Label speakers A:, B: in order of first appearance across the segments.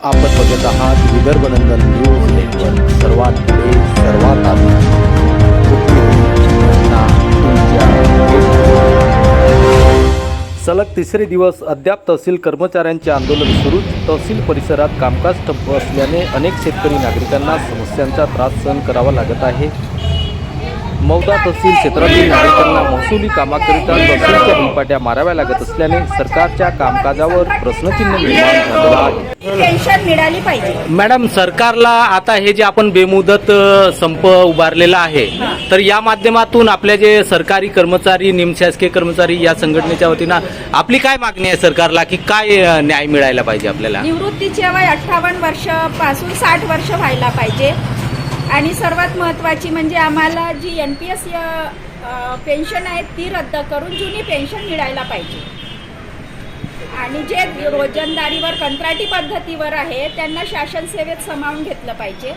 A: आपण बघत आहात विदर्भनंदन न्यूज नेटवर्क, सर्वात पुढे सर्वात आधी. घटना तुमच्या सलग तिसरे दिवस अद्याप तहसील कर्मचाऱ्यांचे आंदोलन सुरूच. तहसील परिसरात कामकाज ठप्प असल्याने अनेक शेतकरी नागरिकांना समस्यांचा त्रास सहन करावा लागत आहे. मौदा तहसील क्षेत्रातील नागरिकांना महसुली कामाकरिता तहसीलच्या हेलपाट्या माराव्या लागत असल्याने सरकारच्या कामकाजावर प्रश्नचिन्ह निर्माण झालेलं आहे.
B: पेन्शन मिळाली पाहिजे.
C: मॅडम, सरकारला आता हे जे आपण बेमुदत संप उभारलेला आहे, तर या माध्यमातून आपले जे सरकारी कर्मचारी, निमशासकीय कर्मचारी या संघटनेच्या वतीनं आपली काय मागणी आहे सरकारला, की काय न्याय मिळायला पाहिजे आपल्याला?
B: निवृत्तीचे वय 58 वर्षापासून 60 वर्ष व्हायला पाहिजे. आणि सर्वात महत्त्वाची म्हणजे आम्हाला जी NPS पेन्शन आहे ती रद्द करून जुनी पेन्शन मिळायला पाहिजे. आणि जे रोजंदारीवर कंत्राटी पद्धतीवर आहे त्यांना शासन सेवेत सामावून घेतलं पाहिजे,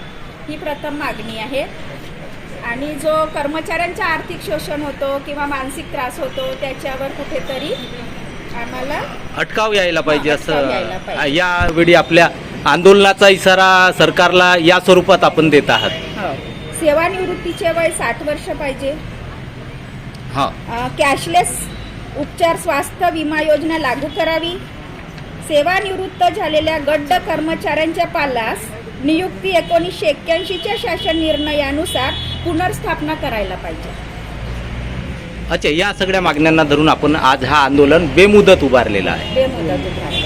B: ही प्रथम मागणी आहे. आणि जो कर्मचाऱ्यांचा आर्थिक शोषण होतो किंवा मानसिक त्रास होतो त्याच्यावर कुठेतरी आम्हाला
C: अटकाव यायला पाहिजे
B: अटकाव यायला
C: असं
B: पाहिजे.
C: यावेळी आपल्या आंदोलनाचा इशारा सरकारला या स्वरूपात आपण देत आहात.
B: सेवानिवृत्तीचे वय 60 वर्ष पाहिजे.
C: हा,
B: कॅशलेस उपचार स्वास्थ्य विमा योजना लागू करावी. सेवानिवृत्त झालेल्या गड्ड कर्मचाऱ्यांच्या पाल्यास नियुक्ती 1981च्या शासन निर्णयानुसार पुनर्स्थापना करायला पाहिजे.
C: अच्छा, या सगळ्या मागण्यांना धरून आपण आज हा आंदोलन बेमुदत उभारलेला आहे.
B: बेमुदत उभारणी.